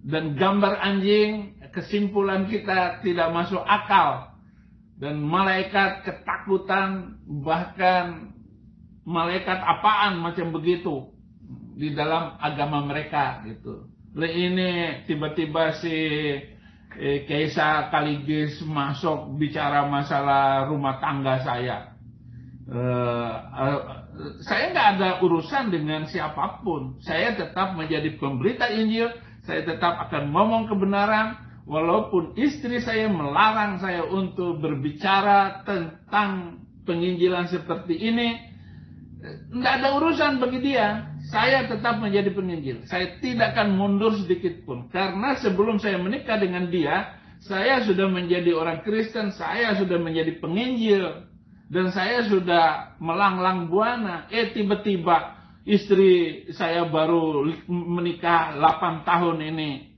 dan gambar anjing, kesimpulan kita tidak masuk akal. Dan malaikat ketakutan, bahkan malaikat apaan macam begitu di dalam agama mereka gitu. Ini tiba-tiba si Keisa Kaligis masuk bicara masalah rumah tangga saya. Saya nggak ada urusan dengan siapapun. Saya tetap menjadi pemberita Injil. Saya tetap akan ngomong kebenaran. Walaupun istri saya melarang saya untuk berbicara tentang penginjilan seperti ini, tidak ada urusan bagi dia. Saya tetap menjadi penginjil. Saya tidak akan mundur sedikit pun. Karena sebelum saya menikah dengan dia, saya sudah menjadi orang Kristen, saya sudah menjadi penginjil. Dan saya sudah melanglang buana. Tiba-tiba istri saya baru menikah 8 tahun ini.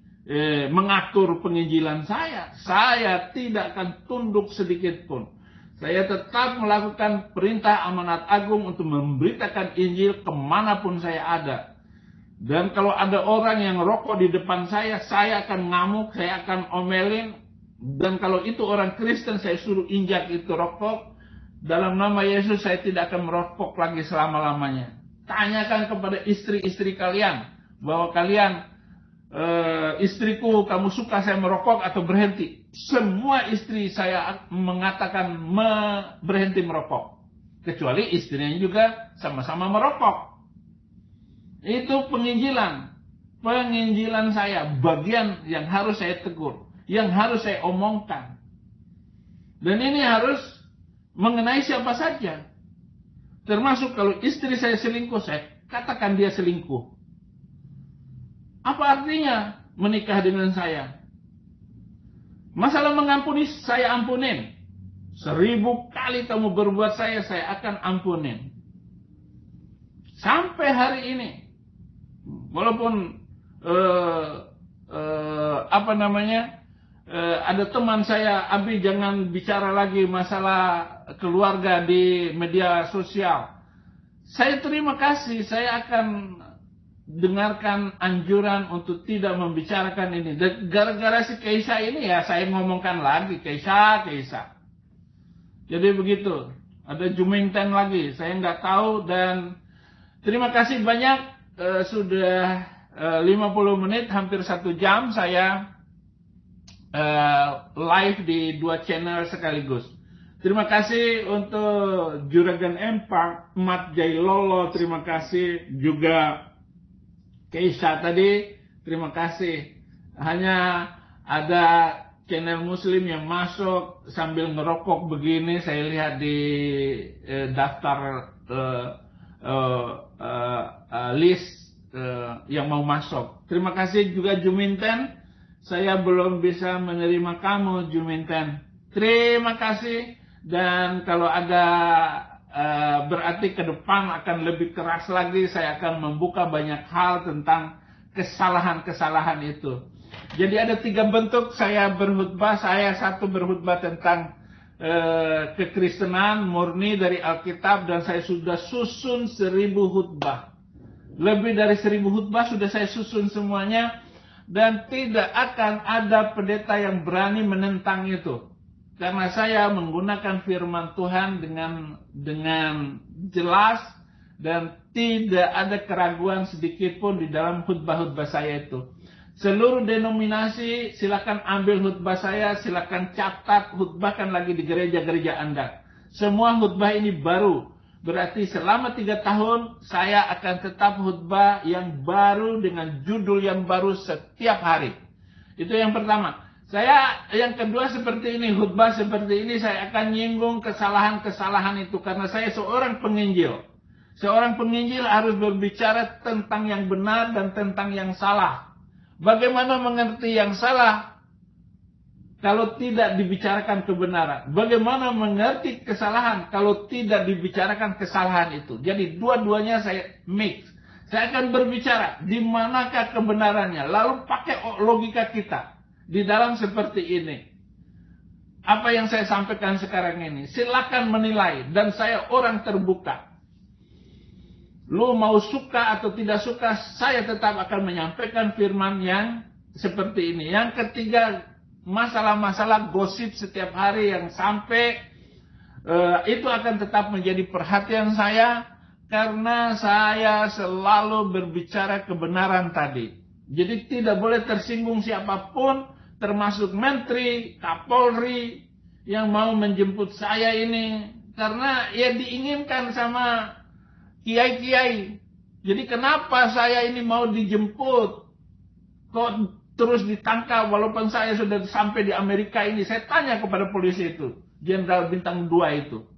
Mengatur penginjilan saya tidak akan tunduk sedikit pun. Saya tetap melakukan perintah amanat agung untuk memberitakan Injil kemanapun saya ada. Dan kalau ada orang yang rokok di depan saya akan ngamuk, saya akan omelin. Dan kalau itu orang Kristen, saya suruh injak itu rokok. Dalam nama Yesus saya tidak akan merokok lagi selama-lamanya. Tanyakan kepada istri-istri kalian bahwa kalian istriku, kamu suka saya merokok atau berhenti? Semua istri saya mengatakan berhenti merokok. Kecuali istrinya juga sama-sama merokok. Itu penginjilan. Penginjilan saya, bagian yang harus saya tegur, yang harus saya omongkan. Dan ini harus mengenai siapa saja. Termasuk kalau istri saya selingkuh, saya katakan dia selingkuh. Apa artinya menikah dengan saya? Masalah mengampuni, saya ampunin. 1000 kali kamu berbuat saya akan ampunin. Sampai hari ini. Walaupun ada teman saya, Abi jangan bicara lagi masalah keluarga di media sosial. Saya terima kasih, saya akan dengarkan anjuran untuk tidak membicarakan ini. Gara-gara si Keisa ini ya saya ngomongkan lagi Keisa. Jadi begitu. Ada Jumingten lagi, saya nggak tahu. Dan terima kasih banyak. Sudah 50 menit, hampir 1 jam saya live di 2 channel sekaligus. Terima kasih untuk Juragan Empak, Mat Jailolo, terima kasih juga Keisa tadi, terima kasih. Hanya ada channel Muslim yang masuk sambil ngerokok begini, saya lihat di daftar list yang mau masuk. Terima kasih juga Juminten. Saya belum bisa menerima kamu, Juminten. Terima kasih. Dan kalau ada berarti ke depan akan lebih keras lagi. Saya akan membuka banyak hal tentang kesalahan-kesalahan itu. Jadi ada 3 bentuk saya berkhutbah. Saya satu berkhutbah tentang kekristenan murni dari Alkitab, dan saya sudah susun 1000 khutbah. Lebih dari 1000 khutbah sudah saya susun semuanya, dan tidak akan ada pendeta yang berani menentang itu. Karena saya menggunakan firman Tuhan dengan jelas, dan tidak ada keraguan sedikit pun di dalam khutbah-khutbah saya itu. Seluruh denominasi silakan ambil khutbah saya, silakan catat, khutbahkan lagi di gereja-gereja Anda. Semua khutbah ini baru. Berarti selama 3 tahun saya akan tetap khutbah yang baru dengan judul yang baru setiap hari. Itu yang pertama. Yang kedua seperti ini, khutbah seperti ini saya akan nyinggung kesalahan-kesalahan itu, karena saya seorang penginjil. Seorang penginjil harus berbicara tentang yang benar dan tentang yang salah. Bagaimana mengerti yang salah kalau tidak dibicarakan kebenaran? Bagaimana mengerti kesalahan kalau tidak dibicarakan kesalahan itu? Jadi dua-duanya saya mix. Saya akan berbicara di manakah kebenarannya, lalu pakai logika kita di dalam seperti ini. Apa yang saya sampaikan sekarang ini, silakan menilai, dan saya orang terbuka. Lu mau suka atau tidak suka, saya tetap akan menyampaikan firman yang seperti ini. Yang ketiga, masalah-masalah gosip setiap hari yang sampai itu akan tetap menjadi perhatian saya, karena saya selalu berbicara kebenaran tadi. Jadi tidak boleh tersinggung siapapun, termasuk menteri, kapolri yang mau menjemput saya ini, karena ya diinginkan sama kiai-kiai. Jadi kenapa saya ini mau dijemput, kok terus ditangkap walaupun saya sudah sampai di Amerika ini? Saya tanya kepada polisi itu, Jenderal Bintang 2 itu,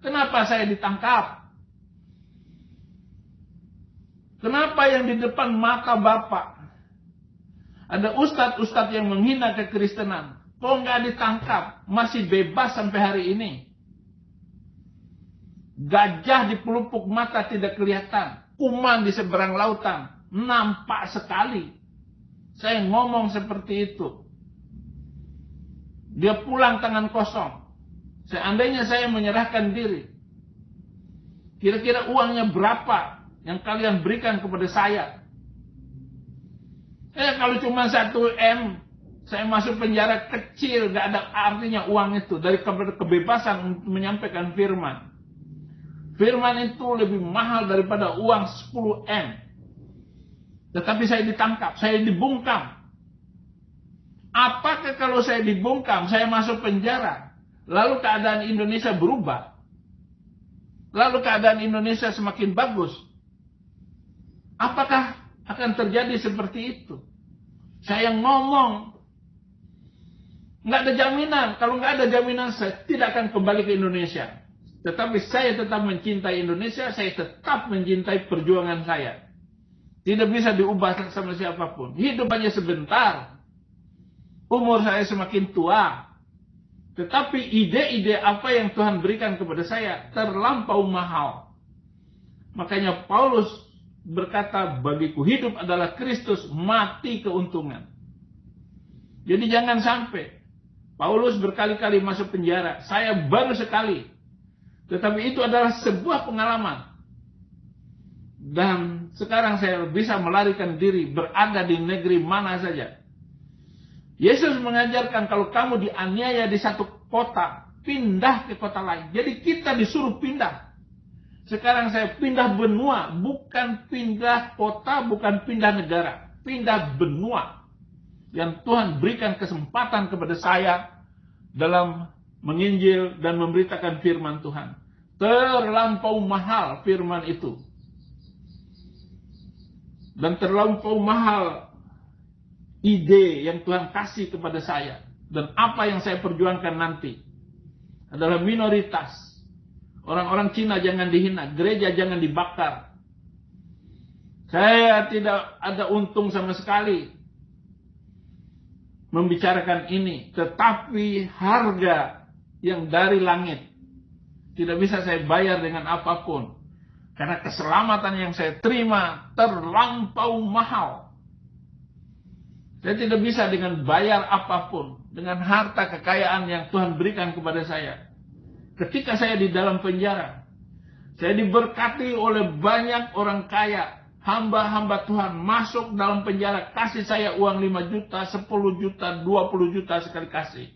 kenapa saya ditangkap? Kenapa yang di depan mata Bapak ada ustadz-ustadz yang menghina kekristenan, kok nggak ditangkap, masih bebas sampai hari ini? Gajah di pelupuk mata tidak kelihatan, kuman di seberang lautan nampak sekali. Saya ngomong seperti itu, dia pulang tangan kosong. Seandainya saya menyerahkan diri, kira-kira uangnya berapa yang kalian berikan kepada saya? Kalau cuma 1 M, saya masuk penjara kecil, gak ada artinya uang itu dari kebebasan untuk menyampaikan firman. Firman itu lebih mahal daripada uang 10 M. Tetapi saya ditangkap, saya dibungkam. Apakah kalau saya dibungkam, saya masuk penjara, lalu keadaan Indonesia berubah? Lalu keadaan Indonesia semakin bagus? Apakah akan terjadi seperti itu? Saya ngomong, nggak ada jaminan. Kalau nggak ada jaminan, saya tidak akan kembali ke Indonesia. Tetapi saya tetap mencintai Indonesia, saya tetap mencintai perjuangan saya. Tidak bisa diubah sama siapapun. Hidup hanya sebentar. Umur saya semakin tua. Tetapi ide-ide apa yang Tuhan berikan kepada saya terlampau mahal. Makanya Paulus berkata, bagiku hidup adalah Kristus, mati keuntungan. Jadi jangan sampai. Paulus berkali-kali masuk penjara, saya baru sekali. Tetapi itu adalah sebuah pengalaman. Dan sekarang saya bisa melarikan diri, berada di negeri mana saja. Yesus mengajarkan kalau kamu dianiaya di satu kota, pindah ke kota lain. Jadi kita disuruh pindah. Sekarang saya pindah benua, bukan pindah kota, bukan pindah negara. Pindah benua. Yang Tuhan berikan kesempatan kepada saya dalam menginjil dan memberitakan firman Tuhan. Terlampau mahal firman itu. Dan terlampau mahal ide yang Tuhan kasih kepada saya. dan apa yang saya perjuangkan nanti adalah minoritas. Orang-orang Cina jangan dihina, gereja jangan dibakar. Saya tidak ada untung sama sekali membicarakan ini, tetapi harga yang dari langit tidak bisa saya bayar dengan apapun, karena keselamatan yang saya terima terlampau mahal. Saya tidak bisa dengan bayar apapun, dengan harta kekayaan yang Tuhan berikan kepada saya. Ketika saya di dalam penjara, saya diberkati oleh banyak orang kaya, hamba-hamba Tuhan masuk dalam penjara, kasih saya uang 5 juta, 10 juta, 20 juta sekali kasih.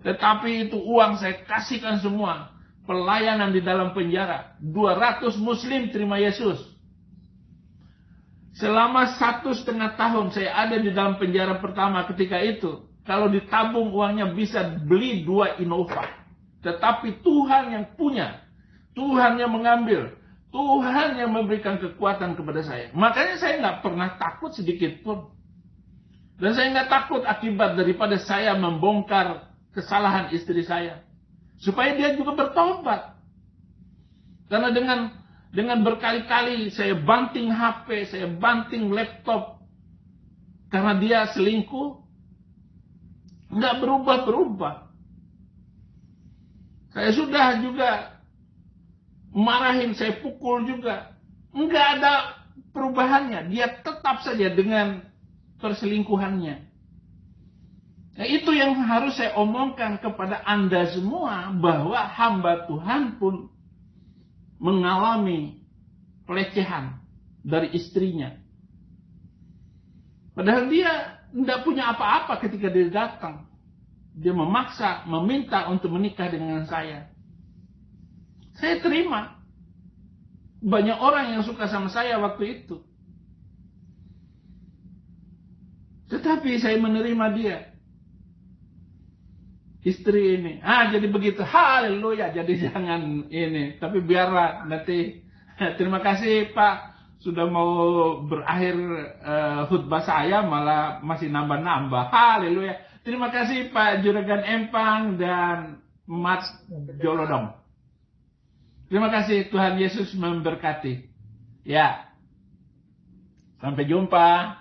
Tetapi itu uang saya kasihkan semua. Pelayanan di dalam penjara. 200 muslim terima Yesus. Selama 1,5 tahun saya ada di dalam penjara pertama ketika itu. Kalau ditabung uangnya bisa beli 2 Innova. Tetapi Tuhan yang punya. Tuhan yang mengambil. Tuhan yang memberikan kekuatan kepada saya. Makanya saya nggak pernah takut sedikit pun. Dan saya nggak takut akibat daripada saya membongkar kesalahan istri saya. Supaya dia juga bertobat. Karena dengan berkali-kali saya banting HP, saya banting laptop. Karena dia selingkuh. Nggak berubah-berubah. Saya sudah juga marahin, saya pukul juga. Enggak ada perubahannya. Dia tetap saja dengan perselingkuhannya. Nah, itu yang harus saya omongkan kepada Anda semua, bahwa hamba Tuhan pun mengalami pelecehan dari istrinya. Padahal dia tidak punya apa-apa ketika dia datang. Dia memaksa, meminta untuk menikah dengan saya. Saya terima. Banyak orang yang suka sama saya waktu itu. Tetapi saya menerima dia. Istri ini. Jadi begitu. Haleluya. Jadi jangan ini. Tapi biarlah nanti. Terima kasih Pak. Sudah mau berakhir khutbah saya. Malah masih nambah-nambah. Haleluya. Terima kasih Pak Juragan Empang dan Mas Jolodong. Terima kasih, Tuhan Yesus memberkati. Ya. Sampai jumpa.